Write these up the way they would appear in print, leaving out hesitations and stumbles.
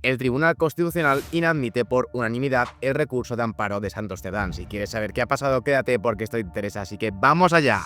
El Tribunal Constitucional inadmite por unanimidad el recurso de amparo de Santos Cerdán. Si quieres saber qué ha pasado, quédate porque esto te interesa, así que ¡vamos allá!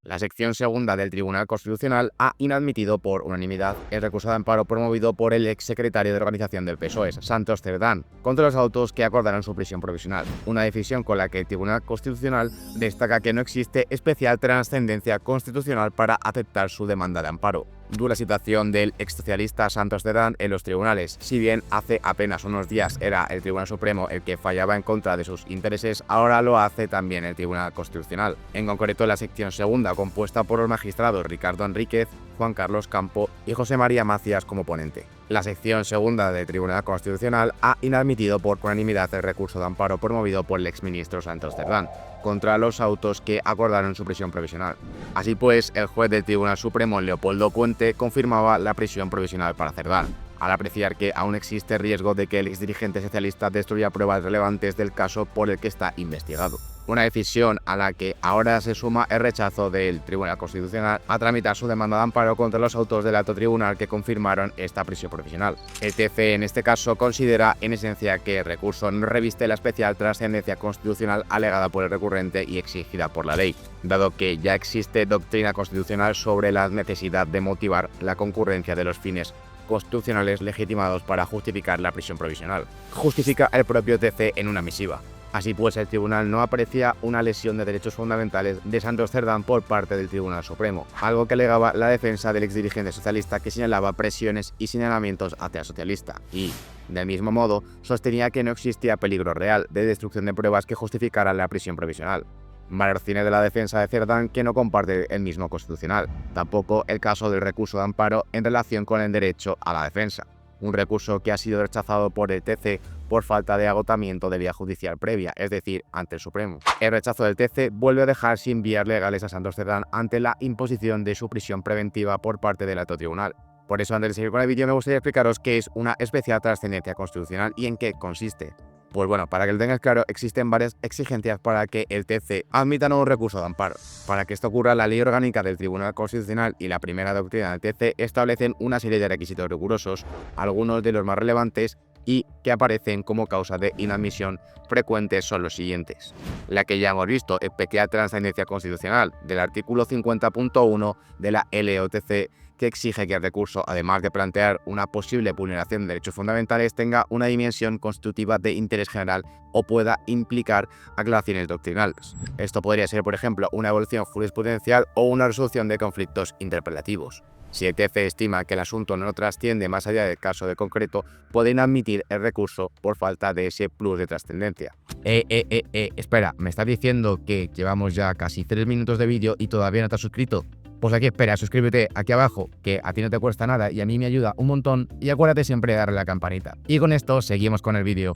La sección segunda del Tribunal Constitucional ha inadmitido por unanimidad el recurso de amparo promovido por el exsecretario de organización del PSOE, Santos Cerdán, contra los autos que acordaron su prisión provisional. Una decisión con la que el Tribunal Constitucional destaca que no existe especial trascendencia constitucional para aceptar su demanda de amparo. Dura situación del exsocialista Santos Cerdán en los tribunales. Si bien hace apenas unos días era el Tribunal Supremo el que fallaba en contra de sus intereses, ahora lo hace también el Tribunal Constitucional. En concreto, la sección segunda, compuesta por los magistrados Ricardo Enríquez, Juan Carlos Campo y José María Macías como ponente. La sección segunda del Tribunal Constitucional ha inadmitido por unanimidad el recurso de amparo promovido por el exministro Santos Cerdán contra los autos que acordaron su prisión provisional. Así pues, el juez del Tribunal Supremo, Leopoldo Puente, confirmaba la prisión provisional para Cerdán, al apreciar que aún existe riesgo de que el exdirigente socialista destruya pruebas relevantes del caso por el que está investigado. Una decisión a la que ahora se suma el rechazo del Tribunal Constitucional a tramitar su demanda de amparo contra los autos del alto tribunal que confirmaron esta prisión provisional. El TC en este caso considera en esencia que el recurso no reviste la especial trascendencia constitucional alegada por el recurrente y exigida por la ley, dado que ya existe doctrina constitucional sobre la necesidad de motivar la concurrencia de los fines constitucionales legitimados para justificar la prisión provisional. Justifica el propio TC en una misiva. Así pues, el tribunal no aprecia una lesión de derechos fundamentales de Santos Cerdán por parte del Tribunal Supremo, algo que alegaba la defensa del exdirigente socialista que señalaba presiones y señalamientos hacia el socialista y, del mismo modo, sostenía que no existía peligro real de destrucción de pruebas que justificaran la prisión provisional. Marcine de la defensa de Cerdán que no comparte el mismo constitucional, tampoco el caso del recurso de amparo en relación con el derecho a la defensa, un recurso que ha sido rechazado por el TC por falta de agotamiento de vía judicial previa, es decir, ante el Supremo. El rechazo del TC vuelve a dejar sin vías legales a Santos Cerdán ante la imposición de su prisión preventiva por parte del alto tribunal. Por eso, antes de seguir con el vídeo, me gustaría explicaros qué es una especial trascendencia constitucional y en qué consiste. Pues bueno, para que lo tengáis claro, existen varias exigencias para que el TC admita un recurso de amparo. Para que esto ocurra, la Ley Orgánica del Tribunal Constitucional y la primera doctrina del TC establecen una serie de requisitos rigurosos, algunos de los más relevantes y que aparecen como causa de inadmisión frecuentes son los siguientes. La que ya hemos visto, especial trascendencia constitucional, del artículo 50.1 de la LOTC, que exige que el recurso, además de plantear una posible vulneración de derechos fundamentales, tenga una dimensión constitutiva de interés general o pueda implicar aclaraciones doctrinales. Esto podría ser, por ejemplo, una evolución jurisprudencial o una resolución de conflictos interpretativos. Si el TC estima que el asunto no trasciende más allá del caso de concreto, pueden admitir el recurso por falta de ese plus de trascendencia. Espera, ¿me estás diciendo que llevamos ya casi 3 minutos de vídeo y todavía no te has suscrito? Pues aquí espera, suscríbete aquí abajo, que a ti no te cuesta nada y a mí me ayuda un montón, y acuérdate siempre de darle a la campanita. Y con esto seguimos con el vídeo.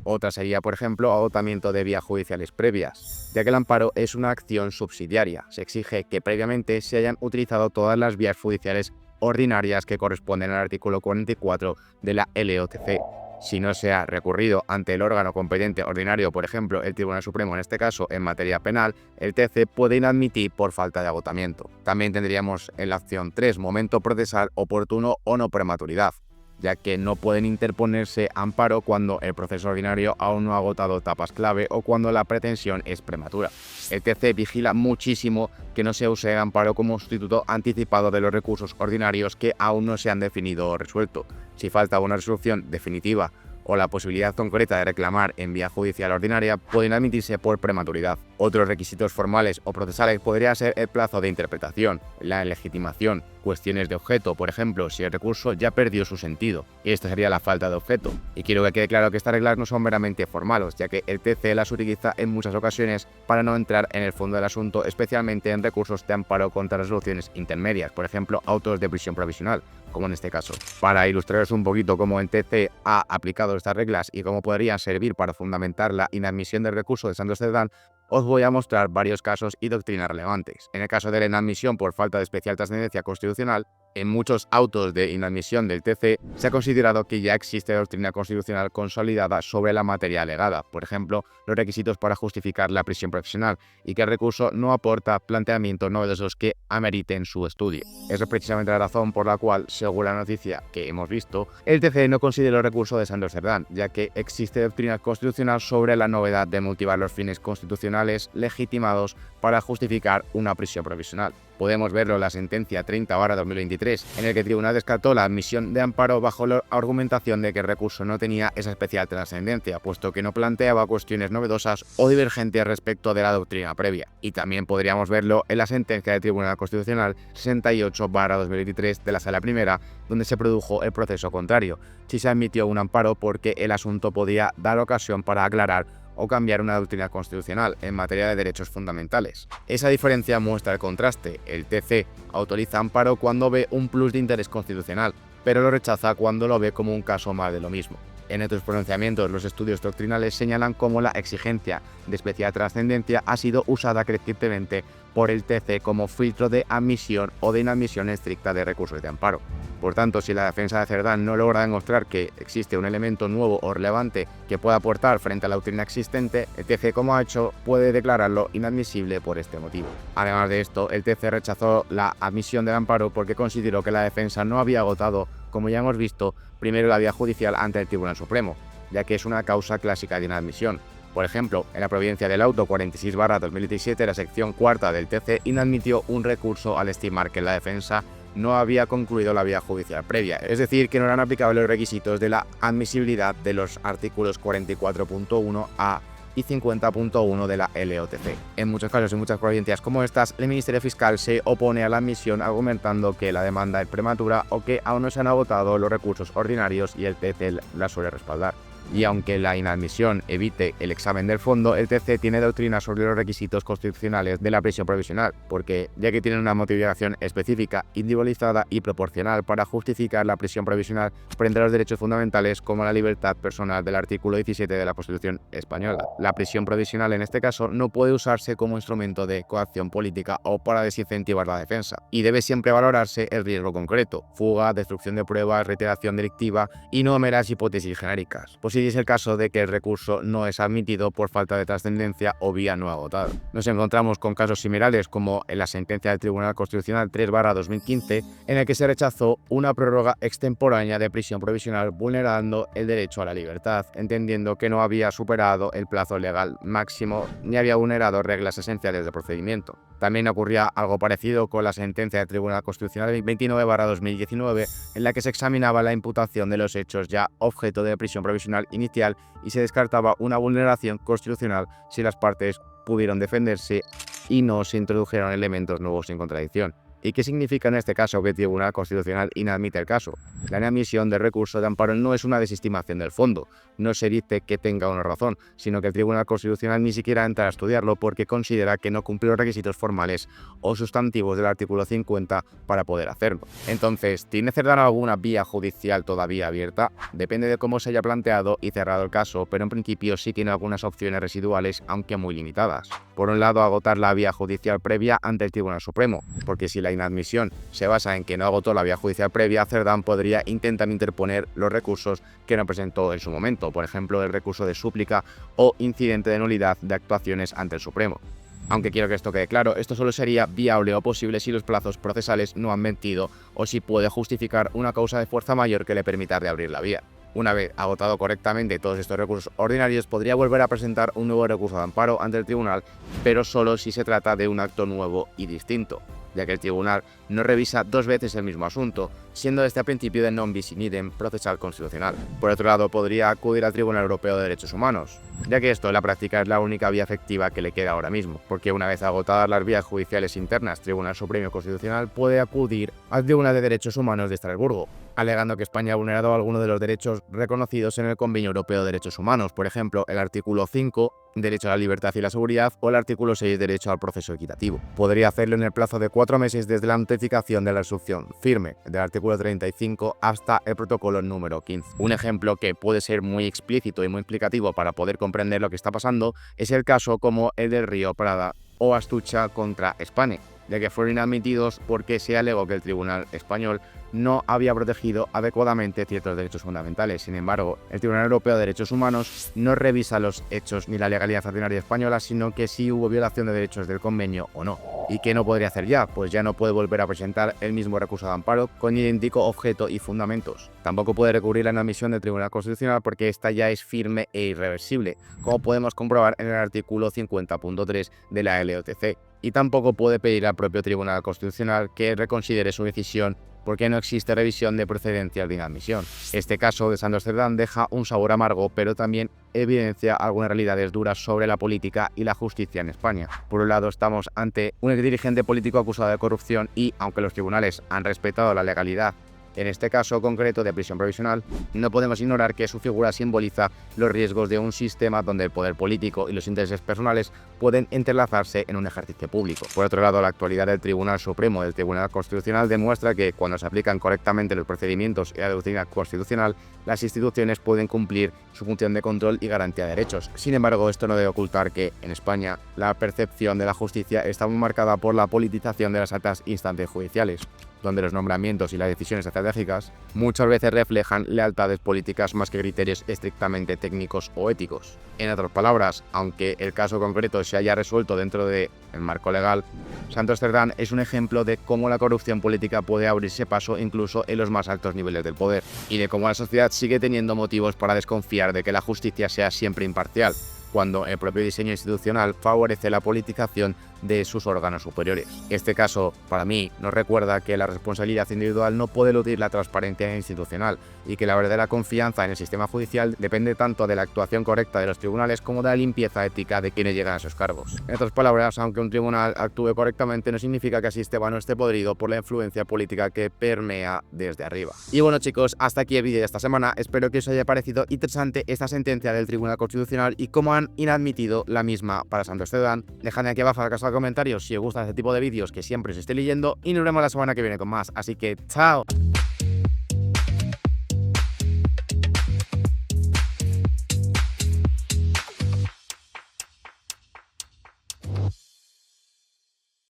Otra sería, por ejemplo, agotamiento de vías judiciales previas, ya que el amparo es una acción subsidiaria. Se exige que previamente se hayan utilizado todas las vías judiciales ordinarias que corresponden al artículo 44 de la LOTC. Si no se ha recurrido ante el órgano competente ordinario, por ejemplo, el Tribunal Supremo en este caso en materia penal, el TC puede inadmitir por falta de agotamiento. También tendríamos en la opción 3, momento procesal oportuno o no prematuridad, ya que no pueden interponerse amparo cuando el proceso ordinario aún no ha agotado etapas clave o cuando la pretensión es prematura. El TC vigila muchísimo que no se use el amparo como sustituto anticipado de los recursos ordinarios que aún no se han definido o resuelto. Si falta una resolución definitiva o la posibilidad concreta de reclamar en vía judicial ordinaria, pueden admitirse por prematuridad. Otros requisitos formales o procesales podría ser el plazo de interpretación, la legitimación, cuestiones de objeto, por ejemplo, si el recurso ya perdió su sentido, y esta sería la falta de objeto. Y quiero que quede claro que estas reglas no son meramente formales, ya que el TC las utiliza en muchas ocasiones para no entrar en el fondo del asunto, especialmente en recursos de amparo contra resoluciones intermedias, por ejemplo, autos de prisión provisional, como en este caso. Para ilustraros un poquito cómo el TC ha aplicado estas reglas y cómo podrían servir para fundamentar la inadmisión del recurso de Santos Cerdán, os voy a mostrar varios casos y doctrinas relevantes. En el caso de la inadmisión por falta de especial trascendencia constitucional, En muchos autos de inadmisión del TC se ha considerado que ya existe doctrina constitucional consolidada sobre la materia alegada, por ejemplo, los requisitos para justificar la prisión profesional, y que el recurso no aporta planteamientos novedosos que ameriten su estudio. Esa es precisamente la razón por la cual, según la noticia que hemos visto, el TC no consideró el recurso de Santos Cerdán, ya que existe doctrina constitucional sobre la novedad de motivar los fines constitucionales legitimados para justificar una prisión provisional. Podemos verlo en la sentencia 30/2023, en el que el tribunal descartó la admisión de amparo bajo la argumentación de que el recurso no tenía esa especial trascendencia, puesto que no planteaba cuestiones novedosas o divergentes respecto de la doctrina previa. Y también podríamos verlo en la sentencia del Tribunal Constitucional 68/2023 de la Sala Primera, donde se produjo el proceso contrario. Sí se admitió un amparo porque el asunto podía dar ocasión para aclarar o cambiar una doctrina constitucional en materia de derechos fundamentales. Esa diferencia muestra el contraste. El TC autoriza amparo cuando ve un plus de interés constitucional, pero lo rechaza cuando lo ve como un caso más de lo mismo. En otros pronunciamientos, los estudios doctrinales señalan cómo la exigencia de especial trascendencia ha sido usada crecientemente por el TC como filtro de admisión o de inadmisión estricta de recursos de amparo. Por tanto, si la defensa de Cerdán no logra demostrar que existe un elemento nuevo o relevante que pueda aportar frente a la doctrina existente, el TC, como ha hecho, puede declararlo inadmisible por este motivo. Además de esto, el TC rechazó la admisión del amparo porque consideró que la defensa no había agotado, como ya hemos visto, primero la vía judicial ante el Tribunal Supremo, ya que es una causa clásica de inadmisión. Por ejemplo, en la providencia del auto 46/2017, la sección cuarta del TC inadmitió un recurso al estimar que la defensa no había concluido la vía judicial previa, es decir, que no eran aplicables los requisitos de la admisibilidad de los artículos 44.1a y 50.1 de la LOTC. En muchos casos y muchas provincias como estas, el Ministerio Fiscal se opone a la admisión argumentando que la demanda es prematura o que aún no se han agotado los recursos ordinarios, y el TC la suele respaldar. Y aunque la inadmisión evite el examen del fondo, el TC tiene doctrina sobre los requisitos constitucionales de la prisión provisional, porque ya que tienen una motivación específica, individualizada y proporcional para justificar la prisión provisional frente a los derechos fundamentales como la libertad personal del artículo 17 de la Constitución española. La prisión provisional en este caso no puede usarse como instrumento de coacción política o para desincentivar la defensa, y debe siempre valorarse el riesgo concreto: fuga, destrucción de pruebas, reiteración delictiva, y no meras hipótesis genéricas. Si es el caso de que el recurso no es admitido por falta de trascendencia o vía no agotada. Nos encontramos con casos similares como en la sentencia del Tribunal Constitucional 3/2015, en el que se rechazó una prórroga extemporánea de prisión provisional vulnerando el derecho a la libertad, entendiendo que no había superado el plazo legal máximo ni había vulnerado reglas esenciales del procedimiento. También ocurría algo parecido con la sentencia del Tribunal Constitucional 29/2019, en la que se examinaba la imputación de los hechos ya objeto de prisión provisional inicial y se descartaba una vulneración constitucional si las partes pudieron defenderse y no se introdujeron elementos nuevos sin contradicción. ¿Y qué significa en este caso que el Tribunal Constitucional inadmite el caso? La inadmisión del recurso de amparo no es una desestimación del fondo, no se dice que tenga una razón, sino que el Tribunal Constitucional ni siquiera entra a estudiarlo porque considera que no cumple los requisitos formales o sustantivos del artículo 50 para poder hacerlo. Entonces, ¿tiene Cerdán alguna vía judicial todavía abierta? Depende de cómo se haya planteado y cerrado el caso, pero en principio sí tiene algunas opciones residuales, aunque muy limitadas. Por un lado, agotar la vía judicial previa ante el Tribunal Supremo, porque si la inadmisión se basa en que no agotó la vía judicial previa, Cerdán podría intentar interponer los recursos que no presentó en su momento, por ejemplo, el recurso de súplica o incidente de nulidad de actuaciones ante el Supremo. Aunque quiero que esto quede claro, esto solo sería viable o posible si los plazos procesales no han vencido o si puede justificar una causa de fuerza mayor que le permita reabrir la vía. Una vez agotado correctamente todos estos recursos ordinarios, podría volver a presentar un nuevo recurso de amparo ante el tribunal, pero solo si se trata de un acto nuevo y distinto, ya que el tribunal no revisa dos veces el mismo asunto, siendo este a principio de non bis in idem procesal constitucional. Por otro lado, podría acudir al Tribunal Europeo de Derechos Humanos, ya que esto en la práctica es la única vía efectiva que le queda ahora mismo, porque una vez agotadas las vías judiciales internas, Tribunal Supremo Constitucional puede acudir al Tribunal de Derechos Humanos de Estrasburgo, alegando que España ha vulnerado algunos de los derechos reconocidos en el Convenio Europeo de Derechos Humanos, por ejemplo, el artículo 5, derecho a la libertad y la seguridad, o el artículo 6, derecho al proceso equitativo. Podría hacerlo en el plazo de 4 meses desde la notificación de la resolución firme del artículo 35 hasta el protocolo número 15. Un ejemplo que puede ser muy explícito y muy explicativo para poder comprender lo que está pasando es el caso como el del río Prada o Astucha contra España, de que fueron inadmitidos porque se alegó que el Tribunal español no había protegido adecuadamente ciertos derechos fundamentales. Sin embargo, el Tribunal Europeo de Derechos Humanos no revisa los hechos ni la legalidad ordinaria española, sino que si hubo violación de derechos del convenio o no. ¿Y qué no podría hacer ya? Pues ya no puede volver a presentar el mismo recurso de amparo con idéntico objeto y fundamentos. Tampoco puede recurrir a la inadmisión del Tribunal Constitucional porque esta ya es firme e irreversible, como podemos comprobar en el artículo 50.3 de la LOTC. Y tampoco puede pedir al propio Tribunal Constitucional que reconsidere su decisión porque no existe revisión de procedencias de inadmisión. Este caso de Santos Cerdán deja un sabor amargo, pero también evidencia algunas realidades duras sobre la política y la justicia en España. Por un lado, estamos ante un dirigente político acusado de corrupción y, aunque los tribunales han respetado la legalidad, en este caso concreto de prisión provisional, no podemos ignorar que su figura simboliza los riesgos de un sistema donde el poder político y los intereses personales pueden entrelazarse en un ejercicio público. Por otro lado, la actualidad del Tribunal Supremo y del Tribunal Constitucional demuestra que cuando se aplican correctamente los procedimientos y la doctrina constitucional, las instituciones pueden cumplir su función de control y garantía de derechos. Sin embargo, esto no debe ocultar que, en España, la percepción de la justicia está muy marcada por la politización de las altas instancias judiciales, donde los nombramientos y las decisiones estratégicas muchas veces reflejan lealtades políticas más que criterios estrictamente técnicos o éticos. En otras palabras, aunque el caso concreto se haya resuelto dentro del marco legal, Santos Cerdán es un ejemplo de cómo la corrupción política puede abrirse paso incluso en los más altos niveles del poder, y de cómo la sociedad sigue teniendo motivos para desconfiar de que la justicia sea siempre imparcial, cuando el propio diseño institucional favorece la politización de sus órganos superiores. Este caso, para mí, nos recuerda que la responsabilidad individual no puede eludir la transparencia institucional y que la verdadera confianza en el sistema judicial depende tanto de la actuación correcta de los tribunales como de la limpieza ética de quienes llegan a sus cargos. En otras palabras, aunque un tribunal actúe correctamente, no significa que el sistema no esté podrido por la influencia política que permea desde arriba. Y bueno, chicos, hasta aquí el vídeo de esta semana. Espero que os haya parecido interesante esta sentencia del Tribunal Constitucional y cómo han inadmitido la misma para Santos Cerdán. Dejadme aquí abajo en la caja de comentarios si os gusta este tipo de vídeos que siempre os estoy leyendo y nos vemos la semana que viene con más. Así que, ¡chao!